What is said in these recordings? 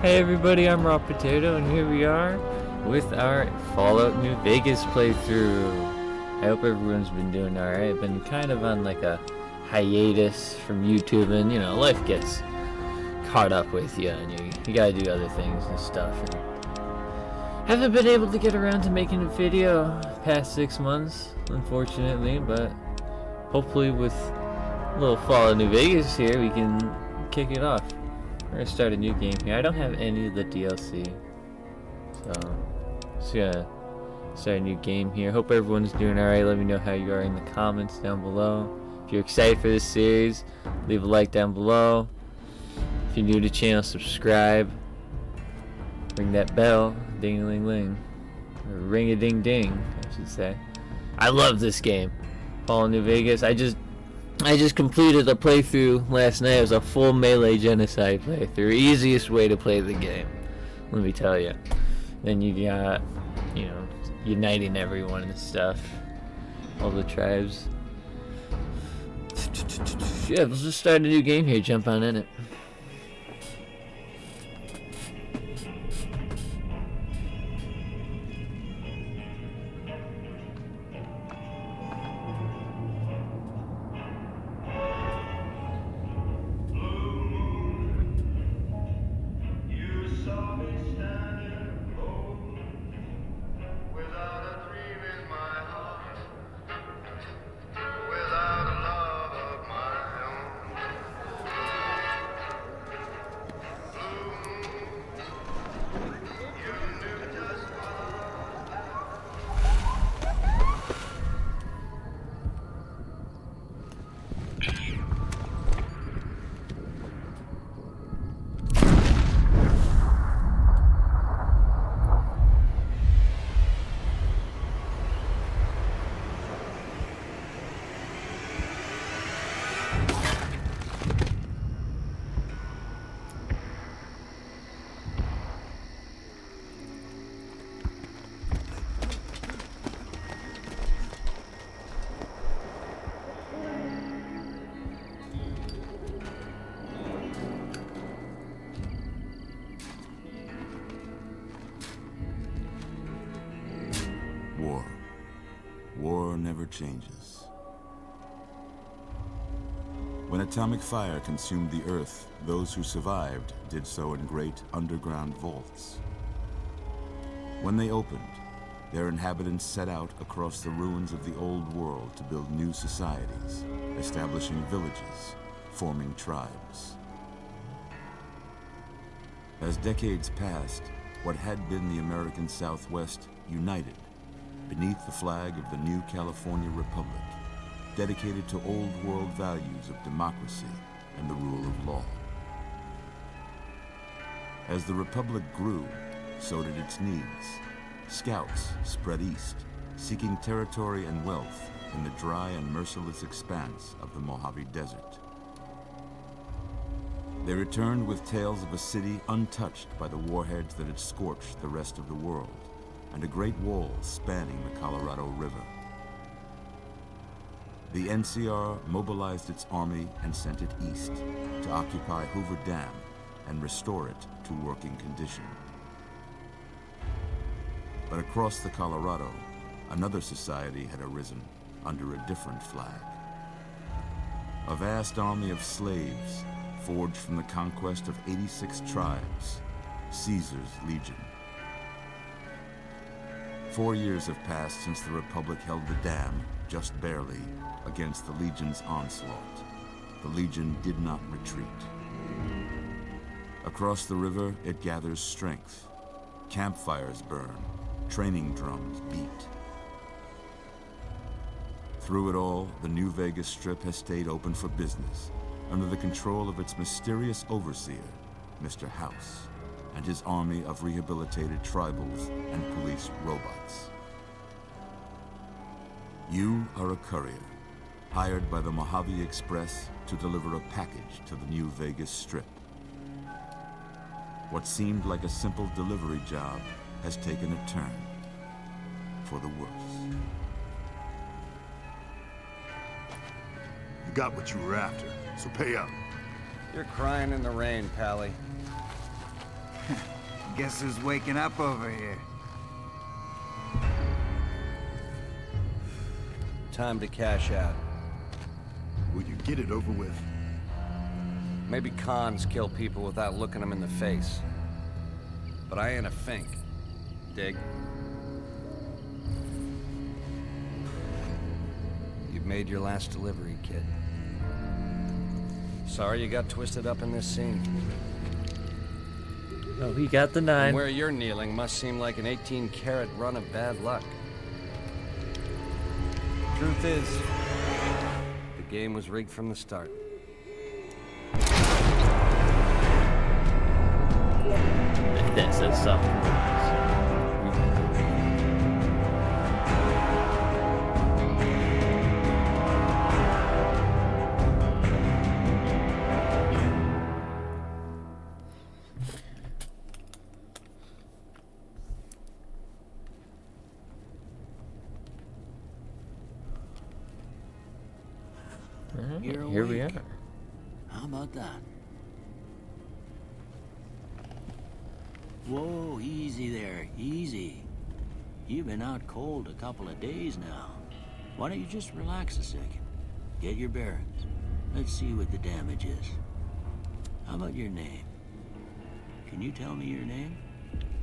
Hey everybody, I'm Raw Potato, and here we are with our Fallout New Vegas playthrough. I hope everyone's been doing alright. I've been kind of on like a hiatus from YouTube, and life gets caught up with you, and you gotta do other things and stuff. And haven't been able to get around to making a video past 6 months, unfortunately, but hopefully with a little Fallout New Vegas here, we can kick it off. We're gonna start a new game here. I don't have any of the DLC, so just gonna start a new game here. Hope everyone's doing alright. Let me know how you are in the comments down below. If you're excited for this series, leave a like down below. If you're new to the channel, subscribe. Ring that bell, ding-a-ling-ling, or ring-a-ding-ding, I should say. I love this game, Fallout New Vegas. I just completed a playthrough last night. It was a full melee genocide playthrough. Easiest way to play the game, let me tell you. Then you got, uniting everyone and stuff. All the tribes. Yeah, let's just start a new game here. Jump on in it. War never changes. When atomic fire consumed the Earth, those who survived did so in great underground vaults. When they opened, their inhabitants set out across the ruins of the old world to build new societies, establishing villages, forming tribes. As decades passed, what had been the American Southwest united beneath the flag of the new California Republic, dedicated to old world values of democracy and the rule of law. As the Republic grew, so did its needs. Scouts spread east, seeking territory and wealth in the dry and merciless expanse of the Mojave Desert. They returned with tales of a city untouched by the warheads that had scorched the rest of the world, and a great wall spanning the Colorado River. The NCR mobilized its army and sent it east to occupy Hoover Dam and restore it to working condition. But across the Colorado, another society had arisen under a different flag. A vast army of slaves forged from the conquest of 86 tribes, Caesar's Legion. 4 years have passed since the Republic held the dam, just barely, against the Legion's onslaught. The Legion did not retreat. Across the river, it gathers strength. Campfires burn, training drums beat. Through it all, the New Vegas Strip has stayed open for business, under the control of its mysterious overseer, Mr. House, and his army of rehabilitated tribals and police robots. You are a courier, hired by the Mojave Express to deliver a package to the New Vegas Strip. What seemed like a simple delivery job has taken a turn for the worse. You got what you were after, so pay up. You're crying in the rain, Pally. Guess who's waking up over here? Time to cash out. Will you get it over with? Maybe cons kill people without looking them in the face. But I ain't a fink. Dig? You've made your last delivery, kid. Sorry you got twisted up in this scene. Oh, he got the And 9. where you're kneeling must seem like an 18-carat run of bad luck. Truth is, the game was rigged from the start. That says something. You're Here we awake. are. How about that? Whoa, easy there, easy. You've been out cold a couple of days now. Why don't you just relax a second? Get your bearings. Let's see what the damage is. How about your name? Can you tell me your name?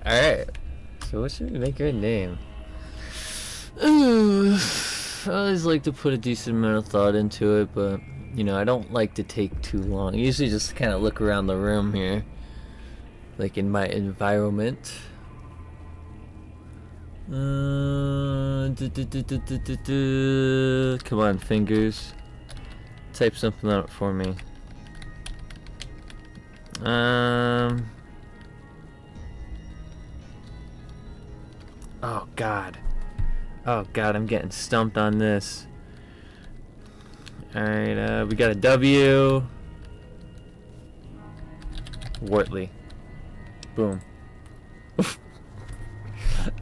Alright. So what should we make our name? Ooh, I always like to put a decent amount of thought into it, but you know, I don't like to take too long. I usually just kind of look around the room here, like in my environment. Come on, fingers. Type something out for me. Oh God. Oh God, I'm getting stumped on this. Alright, we got a W. Wortley. Boom.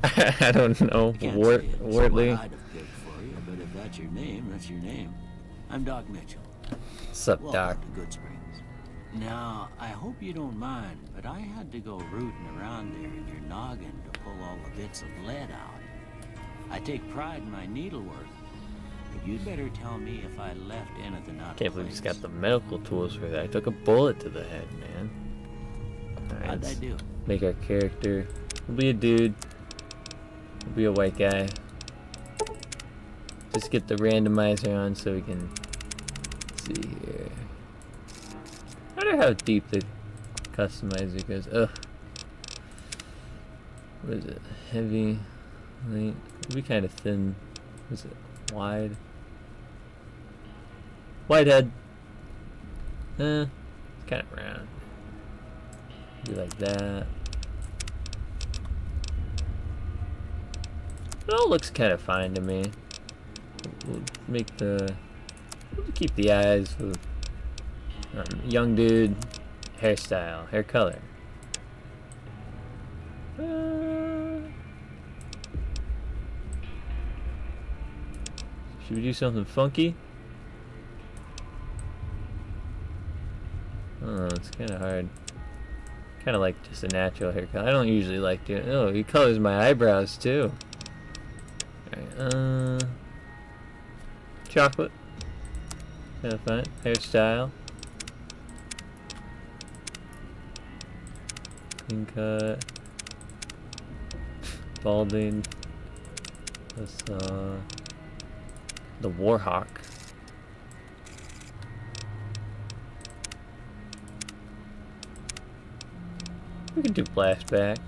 I don't know. Can't say it's what Wortley. I'd have picked for you, but if that's your name, that's your name. I'm Doc Mitchell. What's up, Welcome Doc? to Good Springs. Now, I hope you don't mind, but I had to go rooting around there in your noggin to pull all the bits of lead out. I take pride in my needlework, but you'd better tell me if I left anything out Can't of believe he's place. got the medical tools for that. I took a bullet to the head, man. Alright, How'd I let's do? make our character. We'll be a dude. We'll be a white guy. Just get the randomizer on so we can see here. I wonder how deep the customizer goes. Ugh. What is it? Heavy, light. It'll be kind of thin. Is it wide? Wide head. It's kind of round. Be like that. It all looks kind of fine to me. We'll make the. We'll keep the eyes for young dude. Hairstyle, hair color. Should we do something funky? I don't know, it's kind of hard. Kind of like just a natural hair color. I don't usually like doing. Oh, he colors my eyebrows too. Alright, chocolate. Kind of fun. Hairstyle. Clean cut. Balding. That's the Warhawk. We can do flashback.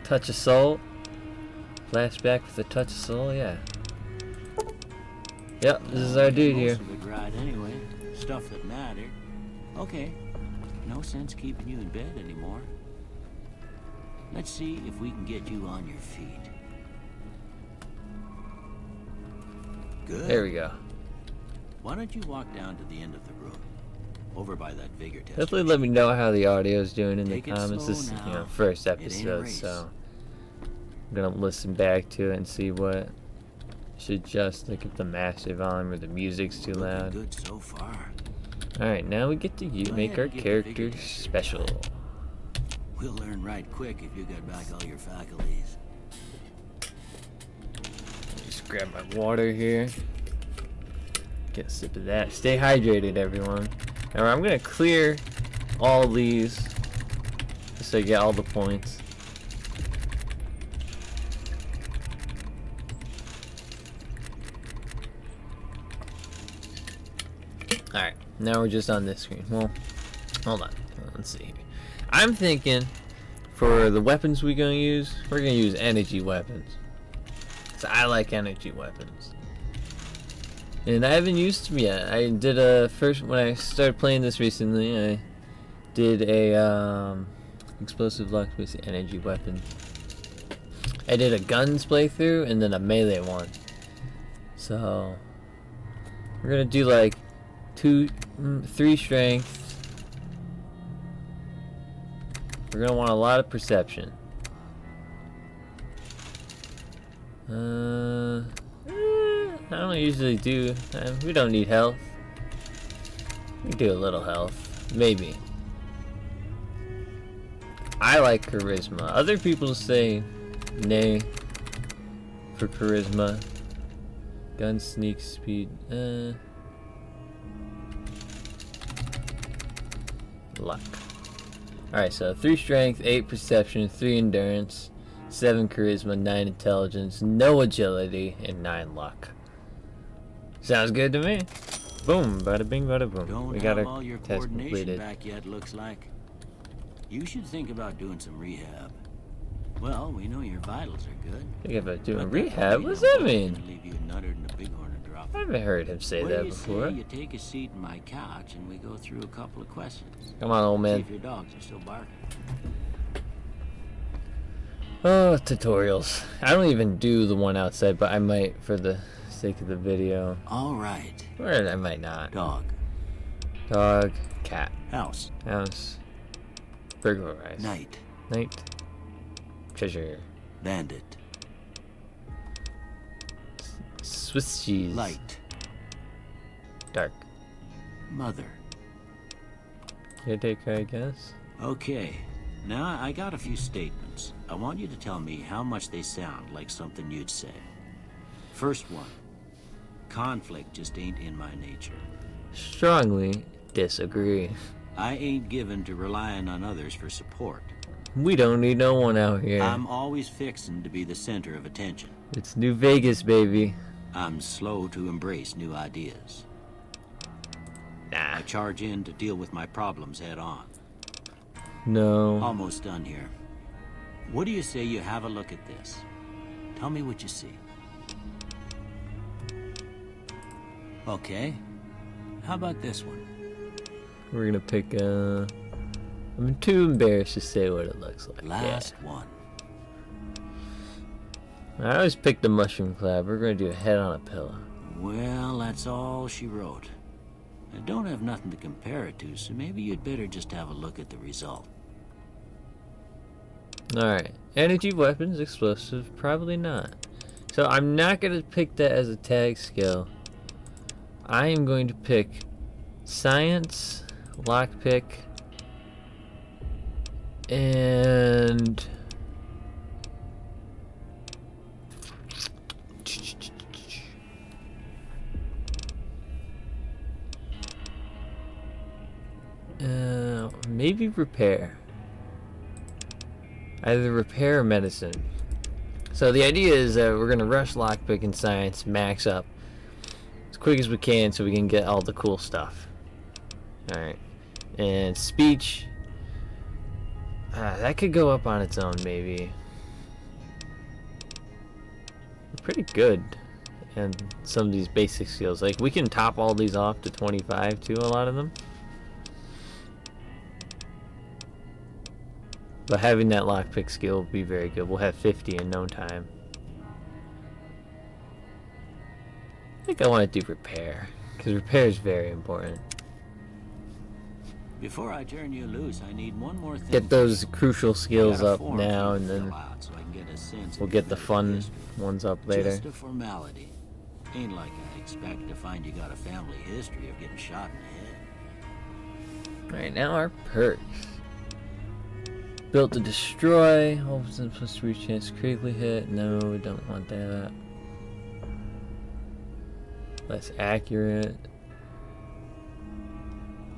Touch of soul. Flashback with a touch of soul, yeah. Yep, this is our dude here. Most of it right anyway. Stuff that mattered. Okay. No sense keeping you in bed anymore. Let's see if we can get you on your feet. Good. There we go. Why don't you walk down to the end of the room? Over by that vigor test. Definitely let me know how the audio is doing in the Take it comments. slow This is, you now. know, first It ain't a episode, race. so I'm gonna listen back to it and see what Should just look at the master volume or the music's too Looking loud. good so far. Alright, now we get to Go make ahead our and give the characters figure a shot. special. We'll learn right quick if you got back all your faculties. Just grab my water here. Get a sip of that. Stay hydrated, everyone. Now I'm gonna clear all these just so I get all the points. Alright, now we're just on this screen. Well, hold on. Let's see here. I'm thinking for the weapons we're gonna use energy weapons. So I like energy weapons. And I haven't used them yet. I did a first when I started playing this recently. I did a explosive lock-based energy weapon. I did a guns playthrough and then a melee one. So we're gonna do like 3 strength. We're gonna want a lot of perception. I don't usually do. We don't need health. We do a little health, maybe. I like charisma. Other people say nay for charisma. Gun sneak speed. Luck. Alright, so 3 strength, 8 perception, 3 endurance, 7 charisma, 9 intelligence, no agility, and 9 luck. Sounds good to me. Boom, bada bing, bada boom. Don't We got have our all your test coordination completed. back yet, looks like. You should think about doing some rehab. Well, we know your vitals are good. Think about doing but rehab? we What's don't that want to mean? Leave you nuttered in a bighorn or drop. I haven't heard him say What that do you before. say you take a seat in my couch and we go through a couple of questions? Come on, old See man. if your dogs are still barking. Oh, tutorials. I don't even do the one outside, but I might for the sake of the video. All right. Or I might not. Dog. Dog, cat, House. house, burglarize, Night. night, treasure, Bandit. Swiss cheese, Light. dark. Mother. Caretaker, I guess. Okay. Now I got a few statements. I want you to tell me how much they sound like something you'd say. First one. Conflict just ain't in my nature. Strongly disagree. I ain't given to relying on others for support. We don't need no one out here. I'm always fixin' to be the center of attention. It's New Vegas, baby. I'm slow to embrace new ideas. Nah, I charge in to deal with my problems head on. no. Almost done here. What do you say you have a look at this? Tell me what you see. Okay. How about this one? We're gonna pick, I'm too embarrassed to say what it looks like. Last one. Yeah. I always pick the mushroom cloud. We're gonna do a head on a pillow. Well, that's all she wrote. I don't have nothing to compare it to, so maybe you'd better just have a look at the result. Alright. Energy weapons, explosive, probably not. So I'm not gonna pick that as a tag skill. I am going to pick science, lockpick, and maybe repair. Either repair or medicine. So the idea is that we're gonna rush lockpick and science, max up as quick as we can so we can get all the cool stuff. Alright. And speech. That could go up on its own, maybe. We're pretty good. And some of these basic skills. Like, we can top all these off to 25 too, a lot of them. But having that lockpick skill will be very good. We'll have 50 in no time. I think I want to do repair. Because repair is very important. Before I turn you loose, I need one more thing. Get those crucial skills I got a up form now, for you and to then fill out so I can get a sense we'll of get your the medical fun history. ones up later. Just a formality. Ain't like I expect to find you got a family history of getting shot in the head. Alright, now our perks. Built to destroy. All of a sudden plus 3 chance critically hit. No, we don't want that. Less accurate.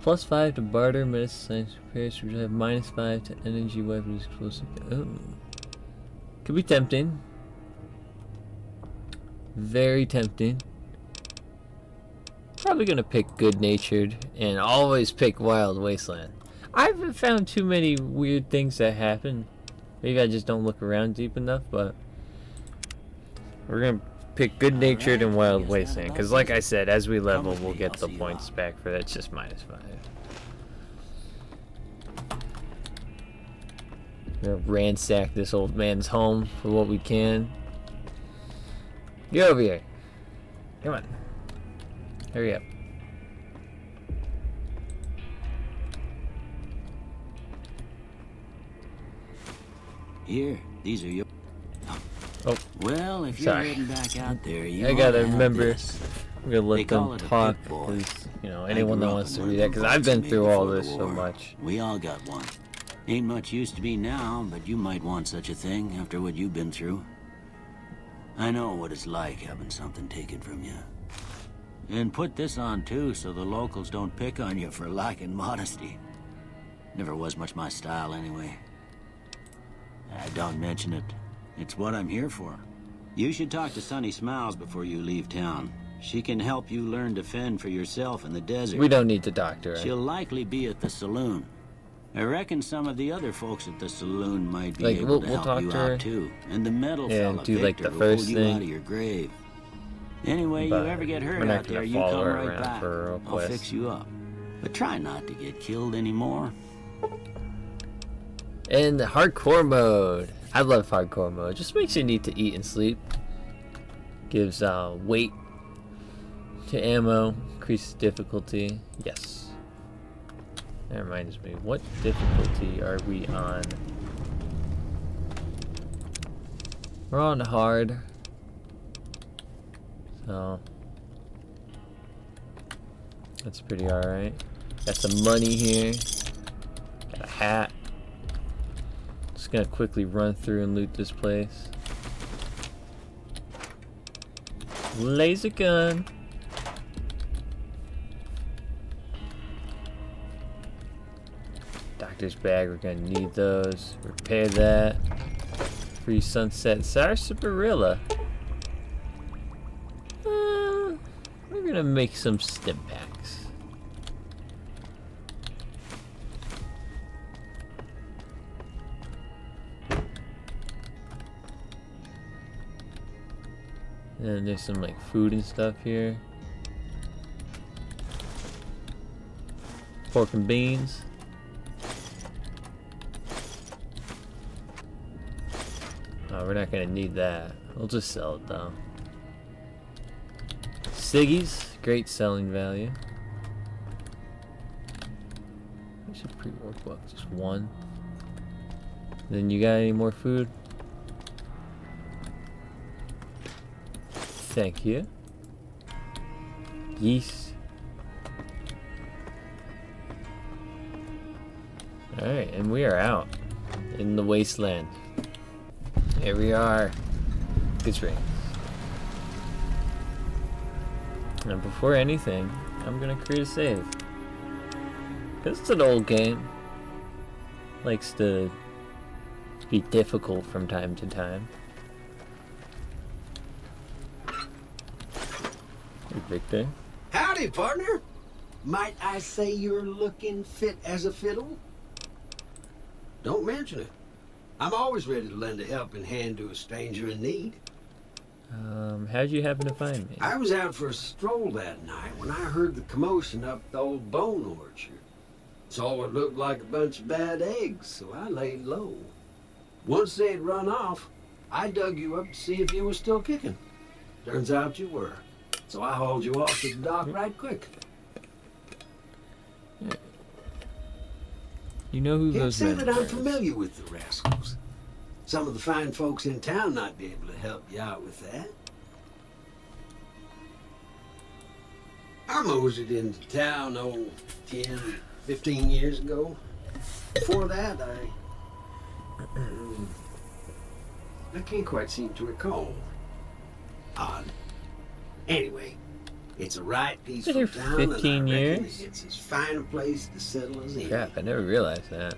Plus 5 to barter, medicine, science repairs, which have minus 5 to energy, weapons, explosive. Oh. Could be tempting. Very tempting. Probably gonna pick good natured and always pick wild wasteland. I haven't found too many weird things that happen. Maybe I just don't look around deep enough, but we're gonna pick good natured and wild wasteland. Because like I said, as we level, we'll get the points back for that. It's just minus 5. We're gonna ransack this old man's home for what we can. Get over here. Come on. Hurry up. Here, these are your... Oh, Well, if you're sorry. heading back out there, you I gotta ought to have remember. this. I'm gonna They let call them it a talk, big boy. because, you know, I anyone grew that up wants in to one of read that, them because boats I've been made through all before the this so war. much. We all got one. Ain't much use to be now, but you might want such a thing after what you've been through. I know what it's like having something taken from you. And put this on too, so the locals don't pick on you for lacking modesty. Never was much my style anyway. Don't mention it. It's what I'm here for. You should talk to Sunny Smiles before you leave town. She can help you learn to fend for yourself in the desert. We don't need to doctor her. She'll likely be at the saloon. I reckon some of the other folks at the saloon might be Like, able we'll to help talk you to her. out too. And the metal Yeah, fella, do, like, Victor, the will pull first you thing. out of your grave. Anyway, you But ever get hurt we're not out gonna there, you follow come her right around back. for a I'll quest. fix you up. But try not to get killed anymore. And hardcore mode. I love hardcore mode. Just makes you need to eat and sleep. Gives weight to ammo. Increases difficulty. Yes. That reminds me. What difficulty are we on? We're on hard. So that's pretty alright. Got some money here. Got a hat. Just gonna quickly run through and loot this place. Laser gun. Doctor's bag, we're gonna need those. Repair that. Free sunset sarsaparilla. We're gonna make some stim packs. And there's some like food and stuff here. Pork and beans. Oh, we're not gonna need that. We'll just sell it though. Siggies, great selling value. Where's your pre-work book? Just one. Then you got any more food? Thank you. Yeast. Alright, and we are out in the wasteland. Here we are. Good spring. And before anything, I'm gonna create a save. Because it's an old game. Likes to be difficult from time to time. Hey, Victor. Howdy, partner. Might I say you're looking fit as a fiddle? Don't mention it. I'm always ready to lend a helping hand to a stranger in need. How'd you happen to find me? I was out for a stroll that night when I heard the commotion up the old bone orchard. Saw what looked like a bunch of bad eggs, so I laid low. Once they'd run off, I dug you up to see if you were still kicking. Turns out you were. So I hauled you off to the dock right quick. You know who Can't those say men that I'm are. familiar with the rascals. Some of the fine folks in town might be able to help you out with that. I moseyed into town, 10, 15 years ago. Before that, I can't quite seem to recall. Odd. Anyway, it's a right peaceful Been here town, 15 and I reckon years? it's as fine a place to settle as any. Crap, I never realized that.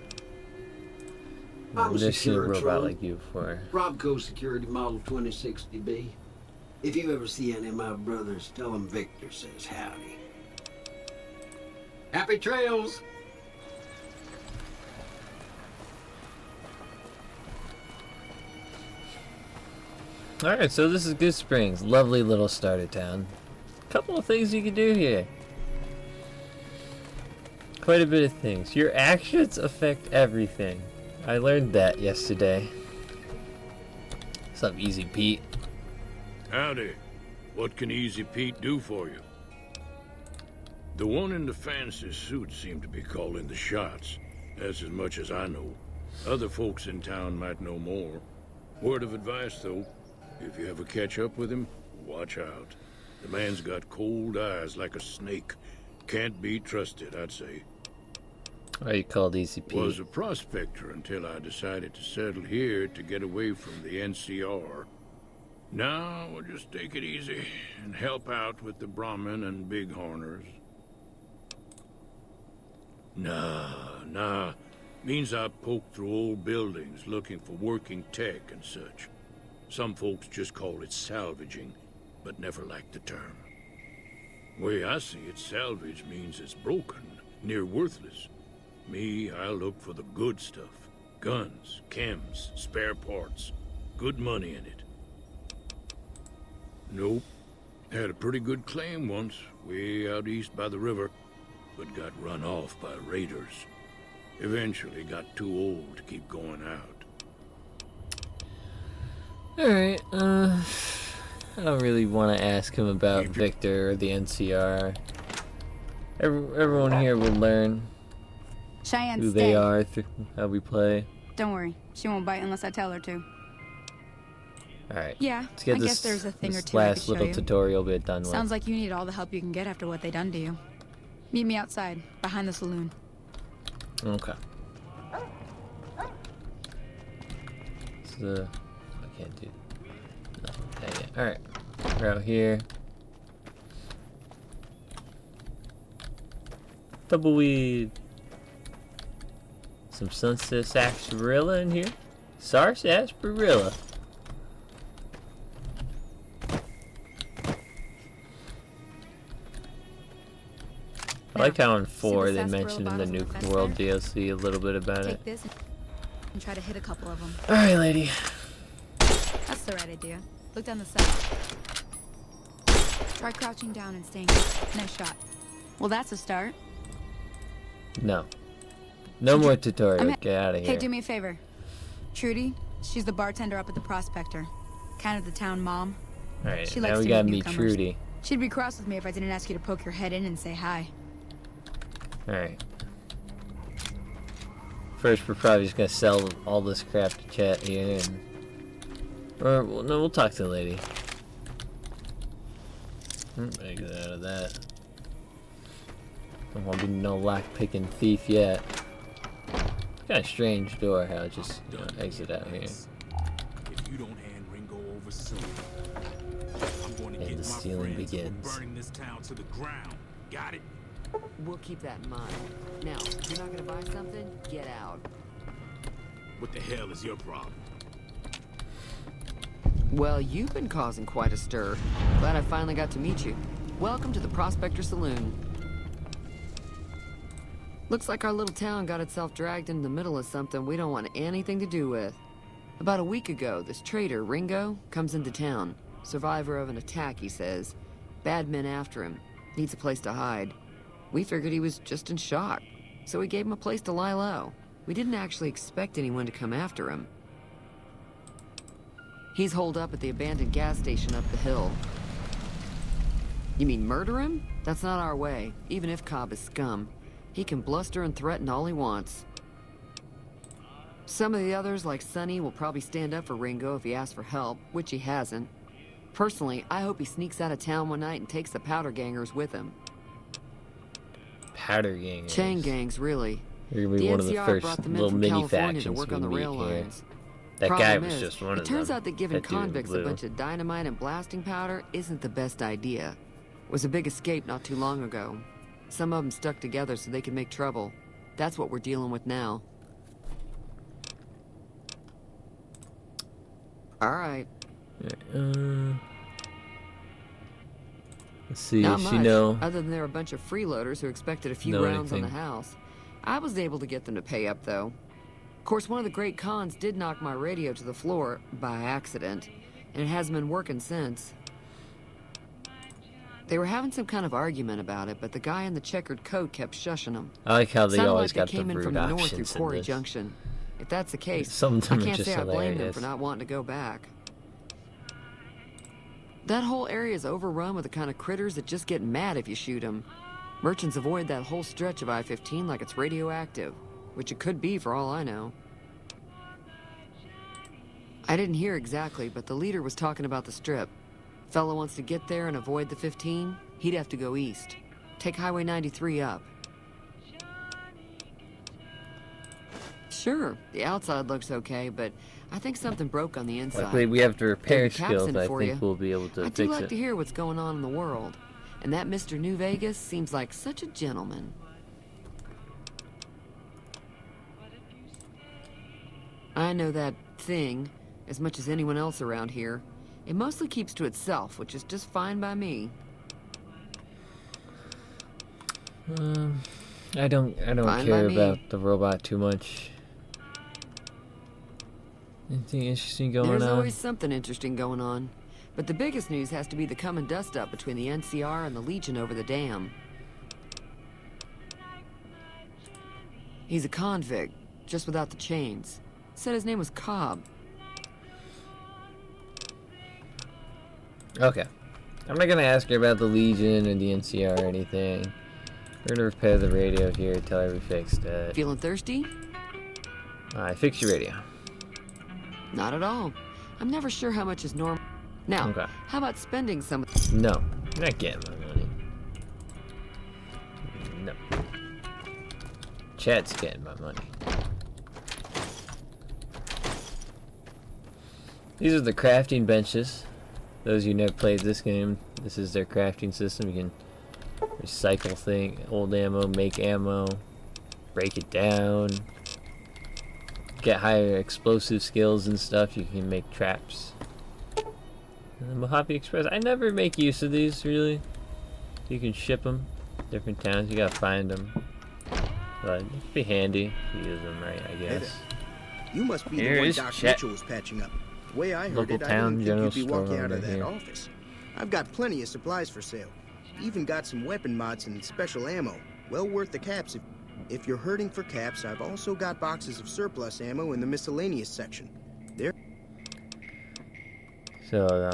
I'm I've never seen a secure, robot Tron. like you before. Robco Security Model 2060B. If you ever see any of my brothers, tell them Victor says howdy. Happy trails! Alright, so this is Good Springs. Lovely little starter town. Couple of things you can do here. Quite a bit of things. Your actions affect everything. I learned that yesterday. What's up, Easy Pete? Howdy. What can Easy Pete do for you? The one in the fancy suit seemed to be calling the shots. That's as much as I know. Other folks in town might know more. Word of advice, though. If you ever catch up with him, watch out. The man's got cold eyes like a snake. Can't be trusted, I'd say. Why are you called Easy Pete? Was a prospector until I decided to settle here to get away from the NCR. Now we'll just take it easy and help out with the Brahmin and Bighorners. Nah. Means I poke through old buildings looking for working tech and such. Some folks just call it salvaging, but never liked the term. Way I see it, salvage means it's broken, near worthless. Me, I look for the good stuff. Guns, chems, spare parts. Good money in it. Nope. Had a pretty good claim once, way out east by the river, but got run off by raiders. Eventually got too old to keep going out. Alright, I don't really want to ask him about Victor or the NCR. Everyone here will learn Cheyenne, who stay. they are through how we play. Don't worry, she won't bite unless I tell her to. Alright. Yeah, Let's get I this, guess there's a thing or this two I could last show little you. tutorial bit done with. Sounds like you need all the help you can get after what they done to you. Meet me outside, behind the saloon. Okay. So, I can't do nothing with that yet. Alright. We're out here. Tumbleweed. Some sunset sarsaparilla in here. Sarsaparilla. I like how in 4 the they sarsaparilla mentioned in the bottles on New the fence World there? DLC a little bit about it. Take this and try to hit a couple of them. Alright, lady. That's the right idea. Look down the side. Try crouching down and staying. Nice shot. Well, that's a start. No. No more tutorial. Get out of here. Hey, do me a favor. Trudy, she's the bartender up at the Prospector. Kind of the town mom. Alright, She now likes we to gotta meet meet newcomers. Trudy. She'd be cross with me if I didn't ask you to poke your head in and say hi. Alright. First, we're probably just gonna sell all this crap to chat here, and... Or, well, no, we'll talk to the lady. Get out of that. Don't want to be no lock-picking thief yet. Kind of strange door, how it just, exit out here. If you don't hand Ringo over soon, I'm going to And get the my stealing friends who are begins. burning this town to the ground. Got it? We'll keep that in mind. Now, if you're not gonna buy something, get out. What the hell is your problem? Well, you've been causing quite a stir. Glad I finally got to meet you. Welcome to the Prospector Saloon. Looks like our little town got itself dragged into the middle of something we don't want anything to do with. About a week ago, this traitor, Ringo, comes into town. Survivor of an attack, he says. Bad men after him. Needs a place to hide. We figured he was just in shock, so we gave him a place to lie low. We didn't actually expect anyone to come after him. He's holed up at the abandoned gas station up the hill. You mean murder him? That's not our way, even if Cobb is scum. He can bluster and threaten all he wants. Some of the others, like Sonny, will probably stand up for Ringo if he asks for help, which he hasn't. Personally, I hope he sneaks out of town one night and takes the powder gangers with him. powder gang is. Chain gangs, really. You're gonna be The one of the NCR first brought them in little from mini California to factions work we on the meet rail here. lines. That guy Problem was is, just one of them. it turns out that giving That dude in convicts a blue. bunch of dynamite and blasting powder isn't the best idea. It was a big escape not too long ago. Some of them stuck together so they could make trouble. That's what we're dealing with now. All right. Let's see. Not She much, know. other than they're a bunch of freeloaders who expected a few Know rounds on the anything. house. I was able to get them to pay up, though. Of course, one of the great cons did knock my radio to the floor by accident, and it hasn't been working since. They were having some kind of argument about it, but the guy in the checkered coat kept shushing them. I like how they Sounded always like got they came the in rude from the north through options in Quarry this. Junction. If that's the case, Some of I them are can't just say I blame them hilarious. for not wanting to go back. That whole area is overrun with the kind of critters that just get mad if you shoot them. Merchants avoid that whole stretch of I-15 like it's radioactive, which it could be for all I know. I didn't hear exactly, but the leader was talking about the strip. Fellow wants to get there and avoid the 15, he'd have to go east. Take Highway 93 up. Sure, the outside looks okay, but I think something broke on the inside. Luckily, we have the repair Take the caps skills. in I for think you. we'll be able to I fix do like it. to hear what's going on in the world, and that Mr. New Vegas seems like such a gentleman. I know that thing as much as anyone else around here. It mostly keeps to itself, which is just fine by me. I don't Fine care by me. about the robot too much. Anything interesting going There's on? always something interesting going on. But the biggest news has to be the come and dust up between the NCR and the Legion over the dam. He's a convict, just without the chains. Said his name was Cobb. Okay. I'm not gonna ask her about the Legion or the NCR or anything. We're gonna repair the radio here, tell her we fixed it. Feeling thirsty? I fixed your radio. Not at all. I'm never sure how much is normal. Now, Okay. how about spending some... No, you're not getting my money. No. Chat's getting my money. These are the crafting benches. Those of you who never played this game, this is their crafting system. You can recycle old ammo, make ammo, break it down, get higher explosive skills and stuff. You can make traps. And the Mojave Express, I never make use of these really. You can ship them different towns. You gotta find them, but it'd be handy to use them right, I guess. You must be Here the one is Doc Chet. Mitchell was patching up. The way I heard Local it, I town didn't general think you'd be store walking out over of that here. office. I've got plenty of supplies for sale. Even got some weapon mods and special ammo. Well worth the caps. If you're hurting for caps, I've also got boxes of surplus ammo in the miscellaneous section. There. So,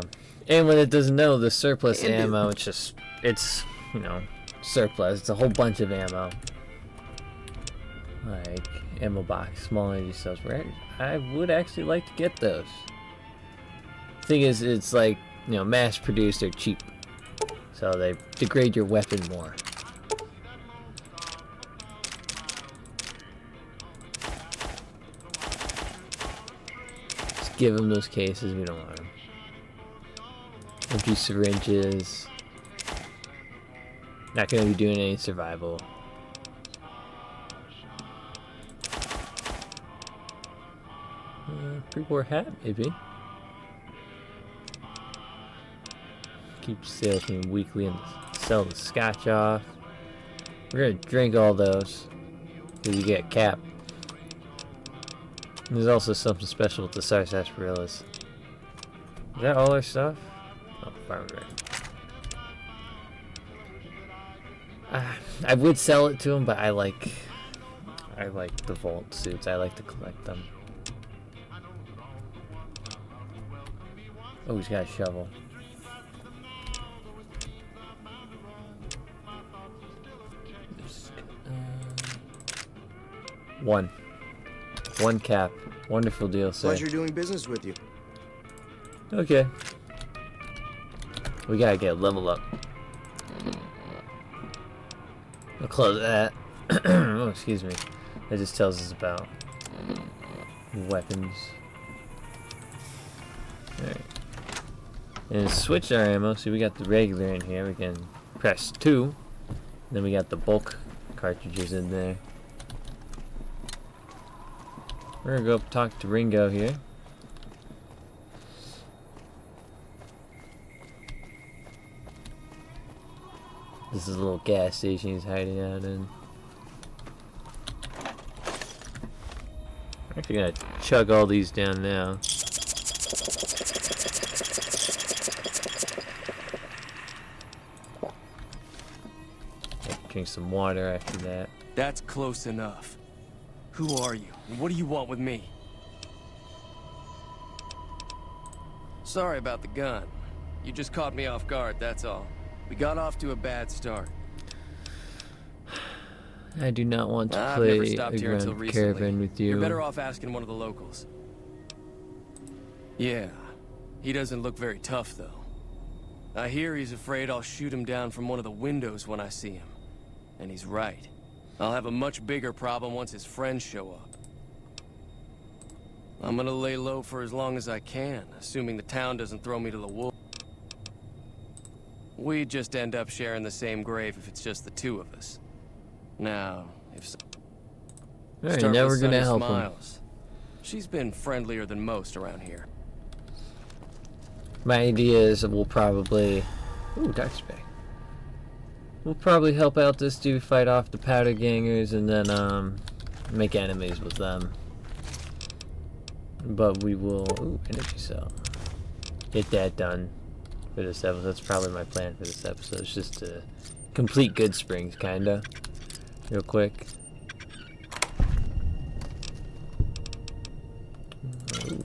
anyone that doesn't know, the surplus Can do. ammo, it's, you know, surplus. It's a whole bunch of ammo. Like, ammo box, small energy cells. I would actually like to get those. Thing is, it's like, you know, mass produced, they're cheap. So they degrade your weapon more. Just give them those cases, we don't want them. Empty syringes. Not gonna be doing any survival. Pre-war hat, maybe. Keep salesman weekly and sell the scotch off. We're gonna drink all those. Because you get cap. And there's also something special with the sarsaparillas. Is that all our stuff? Oh, farm right. I would sell it to him, but I like the vault suits. I like to collect them. Oh, he's got a shovel. One cap. Wonderful deal, sir. Pleasure doing business with you. Okay. We gotta get a level up. I'll close that. Oh, excuse me. That just tells us about weapons. Alright. And switch our ammo. See, we got the regular in here. We can press 2. Then we got the bulk cartridges in there. We're gonna go up talk to Ringo here. This is a little gas station he's hiding out in. I'm actually gonna chug all these down now. Drink some water after that. That's close enough. Who are you? And what do you want with me? Sorry about the gun. You just caught me off guard, that's all. We got off to a bad start. I do not want to I've play never a stopped here until Grand recently. Caravan with you. You're better off asking one of the locals. Yeah, he doesn't look very tough, though. I hear he's afraid I'll shoot him down from one of the windows when I see him. And he's right. I'll have a much bigger problem once his friends show up. I'm gonna lay low for as long as I can, assuming the town doesn't throw me to the wolves. We just end up sharing the same grave if it's just the two of us. Now, if so... Alright, now we're gonna help him. She's been friendlier than most around here. My idea is we'll probably... Ooh, dark spray. We'll probably help out this dude fight off the powder gangers and then make enemies with them. But we will... Ooh, energy cell. Get that done for this episode. That's probably my plan for this episode. It's just to complete Good Springs, kinda. Real quick. Ooh.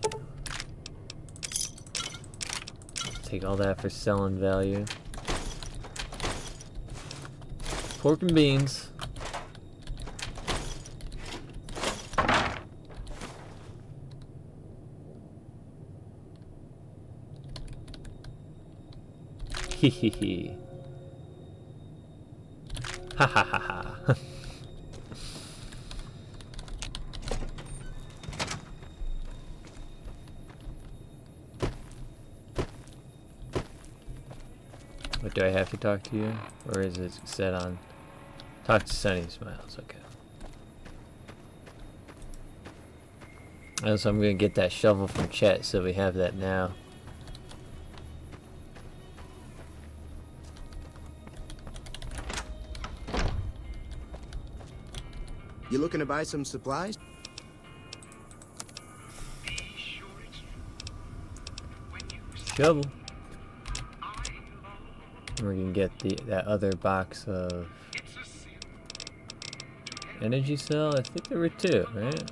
Take all that for selling value. Pork and beans. Hehehe. Ha ha ha ha. What, do I have to talk to you? Or is it set on talk to Sunny Smiles? Okay. So I'm gonna get that shovel from Chet so we have that now. You looking to buy some supplies? Shovel. And we're gonna get that other box of energy cell. I think there were 2, right?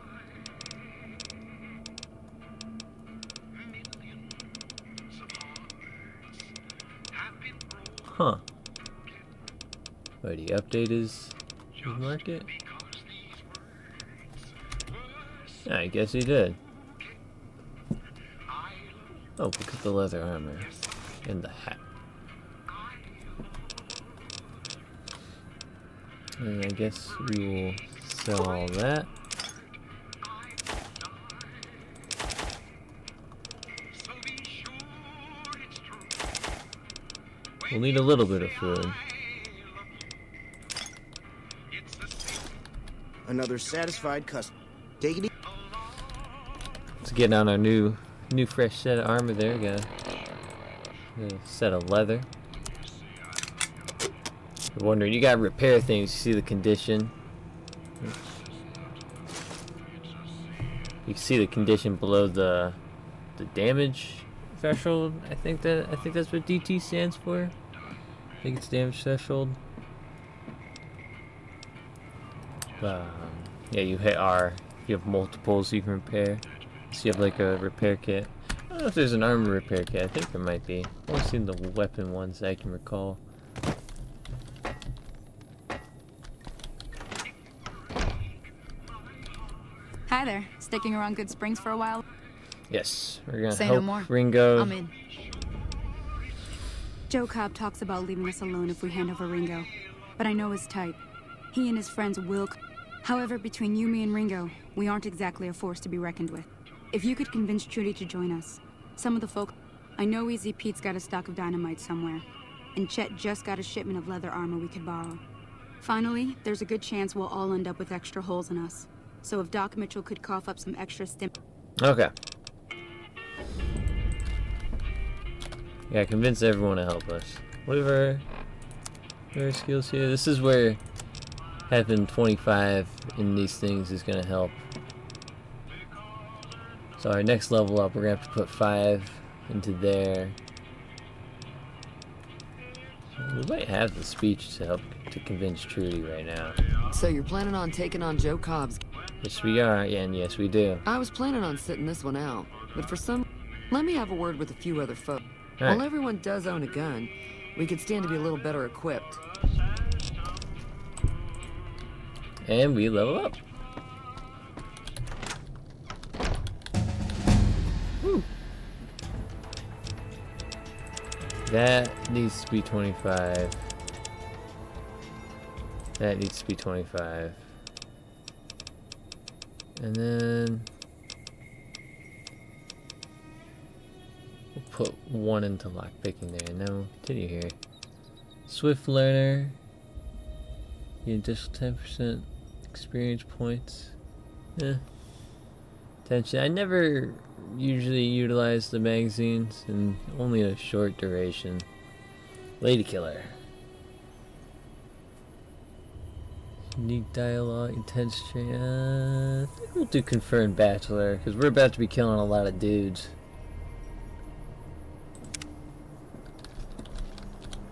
Huh. Wait, he updated his market? I guess he did. Oh, look at the leather armor and the hat. And I guess we will sell all that. We'll need a little bit of food. Another satisfied customer. Take it easy. Let's get on our new fresh set of armor there. Got a set of leather. You're wondering, you gotta repair things. You see the condition. You can see the condition below the damage threshold. I think that's what DT stands for. I think it's damage threshold. Yeah, you hit R. If you have multiples, you can repair. So you have like a repair kit. I don't know if there's an armor repair kit. I think there might be. I've only seen the weapon ones I can recall. Hi there. Sticking around Good Springs for a while? Yes, we're gonna Say help no more. Ringo. I'm in. Joe Cobb talks about leaving us alone if we hand over Ringo, but I know his type. He and his friends will. However, between you, me, and Ringo, we aren't exactly a force to be reckoned with. If you could convince Trudy to join us, some of the folk... I know Easy Pete's got a stock of dynamite somewhere, and Chet just got a shipment of leather armor we could borrow. Finally, there's a good chance we'll all end up with extra holes in us. So if Doc Mitchell could cough up some extra stim... Okay. Yeah, convince everyone to help us. What are our skills here? This is where having 25 in these things is going to help. So our next level up, we're going to have to put 5 into there. We might have the speech to help to convince Trudy right now. So you're planning on taking on Joe Cobb's... Yes, we are, and yes, we do. I was planning on sitting this one out, but for some... Let me have a word with a few other folks. Right. While everyone does own a gun, we could stand to be a little better equipped. And we level up. Woo. That needs to be 25. That needs to be 25. And then we'll put 1 into lockpicking there. No, continue here. Swift learner. You additional 10% experience points. Attention. I never usually utilize the magazines in only a short duration. Lady killer. Unique dialogue, intense training. I think we'll do confirmed bachelor because we're about to be killing a lot of dudes.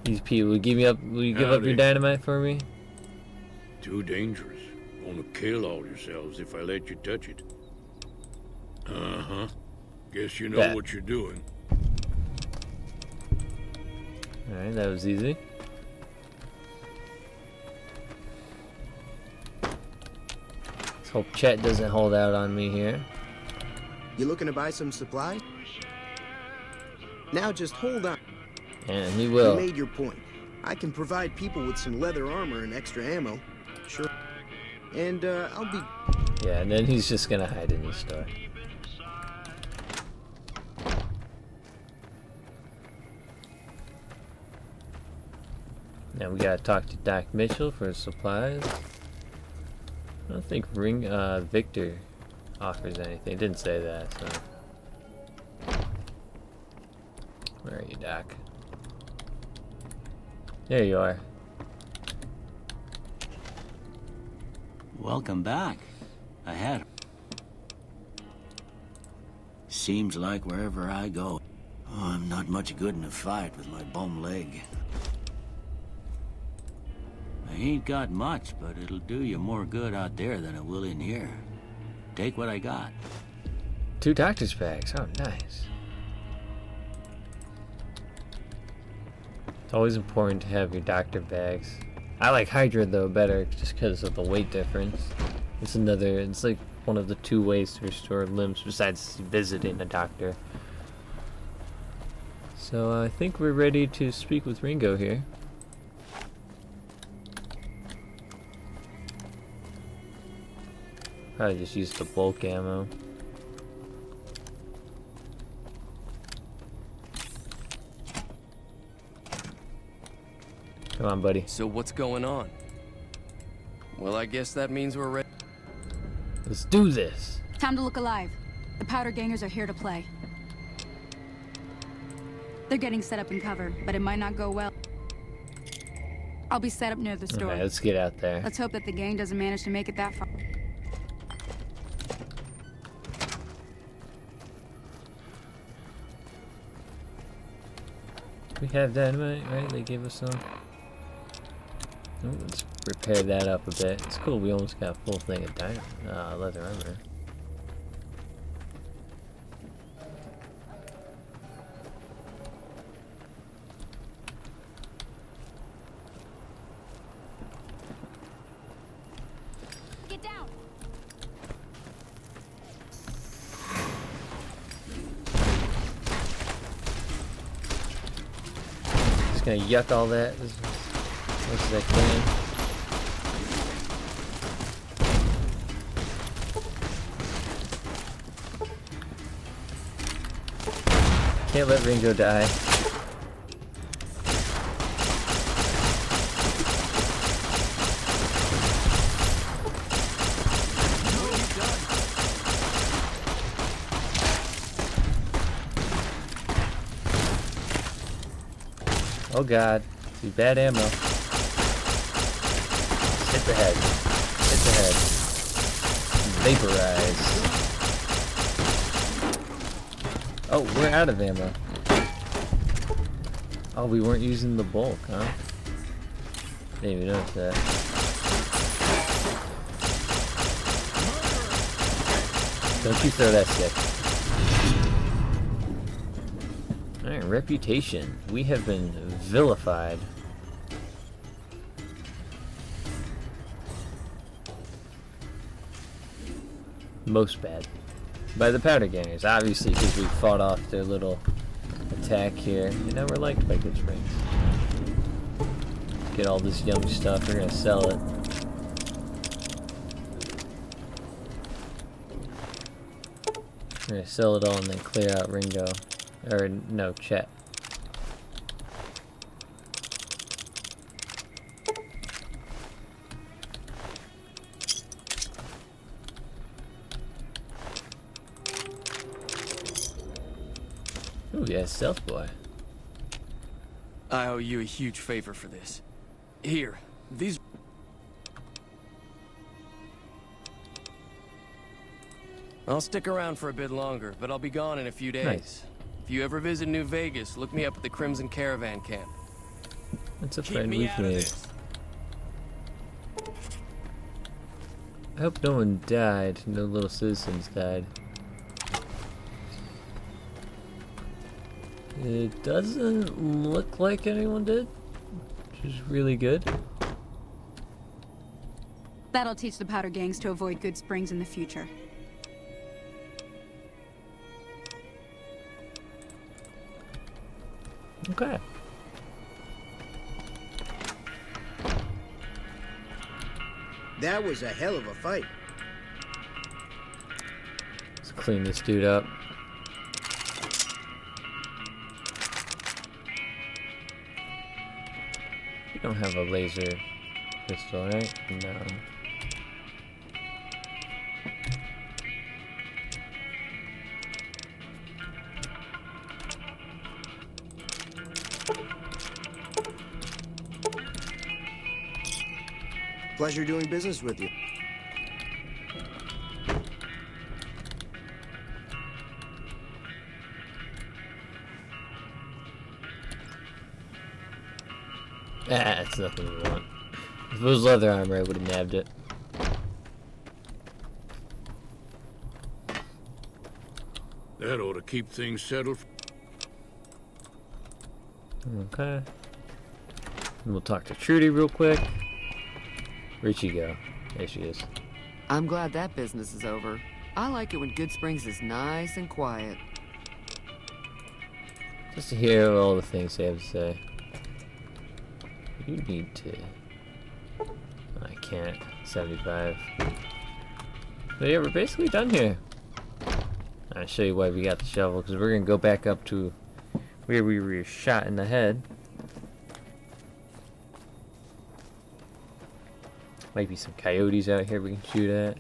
These people, will you give up your dynamite for me? Too dangerous. Gonna kill all yourselves if I let you touch it. Uh-huh. Guess you know what you're doing. Alright, that was easy. Let's hope Chet doesn't hold out on me here. You looking to buy some supplies? Now just hold on. And he will. You made your point. I can provide people with some leather armor and extra ammo. Sure. And, I'll be... Yeah, and then he's just gonna hide in the store. Now we gotta talk to Doc Mitchell for supplies. I don't think Victor offers anything. It didn't say that, so... Where are you, Doc? There you are. Welcome back. I had... Seems like wherever I go, I'm not much good in a fight with my bum leg. I ain't got much, but it'll do you more good out there than it will in here. Take what I got. 2 doctor's bags. Oh, nice. It's always important to have your doctor bags. I like Hydra though better just because of the weight difference. It's like one of the 2 ways to restore limbs besides visiting a doctor. So I think we're ready to speak with Ringo here. Probably just use the bulk ammo. Come on, buddy. So what's going on? Well, I guess that means we're ready. Let's do this. Time to look alive. The powder gangers are here to play. They're getting set up in cover, but it might not go well. I'll be set up near the store. Okay, let's get out there. Let's hope that the gang doesn't manage to make it that far. We have dynamite, right? They gave us some. Oh, let's repair that up a bit. It's cool, we almost got a full thing of dynamite, leather armor. Get down. Just gonna yuck all that as much as I can. Can't let Ringo die. Oh god, see bad ammo. Hit the head. Hit the head. Vaporize. Oh, we're out of ammo. Oh, we weren't using the bulk, huh? Didn't even notice that. Don't you throw that stick. Alright, reputation. We have been vilified. Most bad. By the powder gangers, obviously, because we fought off their little attack here. And now we're liked by Good Springs. Get all this yummy stuff, we're gonna sell it. We're gonna sell it all and then clear out Ringo. Or, no, Chet. Ooh, yeah, stealth boy. I owe you a huge favor for this. Here, these... I'll stick around for a bit longer, but I'll be gone in a few days. Nice. If you ever visit New Vegas, look me up at the Crimson Caravan Camp. That's a friend we've made. I hope no one died. No little citizens died. It doesn't look like anyone did, which is really good. That'll teach the powder gangs to avoid Good Springs in the future. Okay. That was a hell of a fight. Let's clean this dude up. You don't have a laser pistol, right? No. Pleasure doing business with you. Ah, it's nothing we want. If it was leather armor, I would have nabbed it. That ought to keep things settled. Okay. And we'll talk to Trudy real quick. Where'd she go? There she is. I'm glad that business is over. I like it when Good Springs is nice and quiet. Just to hear all the things they have to say. You need to... I can't. 75. But yeah, we're basically done here. I'll show you why we got the shovel, because we're going to go back up to where we were shot in the head. Might be some coyotes out here we can shoot at.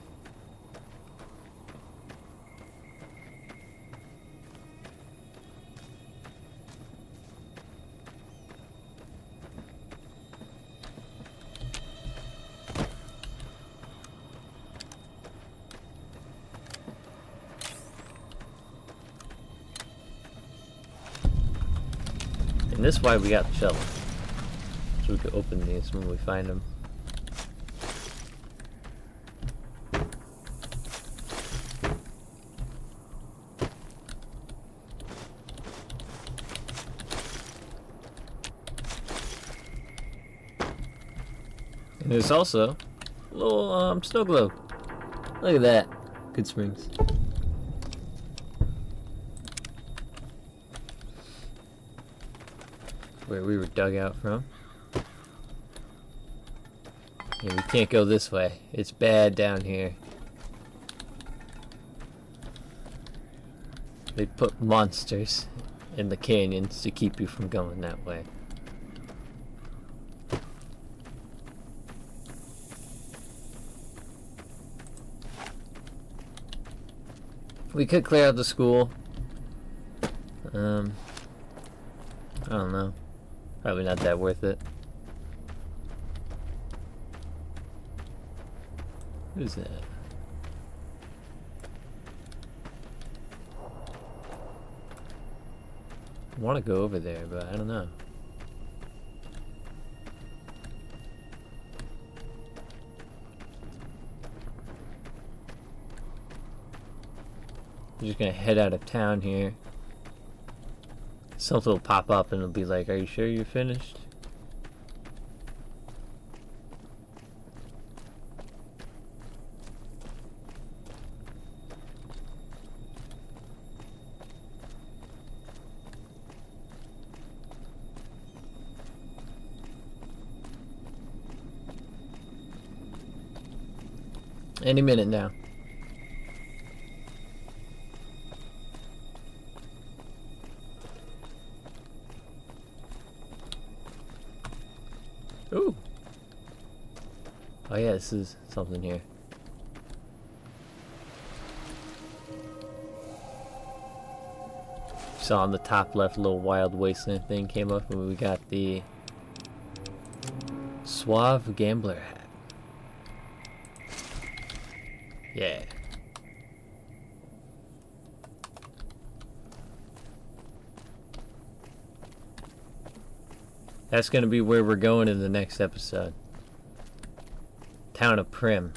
And this is why we got the shovel. So we can open these when we find them. And there's also a little snow globe. Look at that. Good Springs. Where we were dug out from. Yeah, we can't go this way. It's bad down here. They put monsters in the canyons to keep you from going that way. We could clear out the school. I don't know. Probably not that worth it. Who's that? I want to go over there, but I don't know. I'm just gonna head out of town here. Something will pop up and it'll be like, "Are you sure you're finished?" Any minute now. Ooh. Oh yeah, this is something here. Saw on the top left, little wild wasteland thing came up, and we got the Suave Gambler hat. Yeah. That's gonna be where we're going in the next episode. Town of Prim.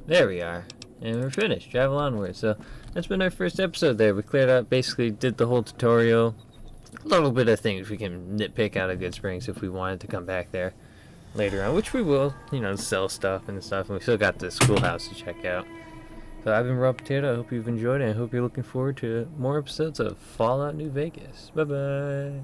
There we are. And we're finished. Travel onward. So that's been our first episode there. We cleared out, basically did the whole tutorial. A little bit of things we can nitpick out of Good Springs if we wanted to come back there later on, which we will, you know, sell stuff and stuff. And we still got the schoolhouse to check out. So I've been Rob Potato. I hope you've enjoyed it. I hope you're looking forward to more episodes of Fallout New Vegas. Bye-bye.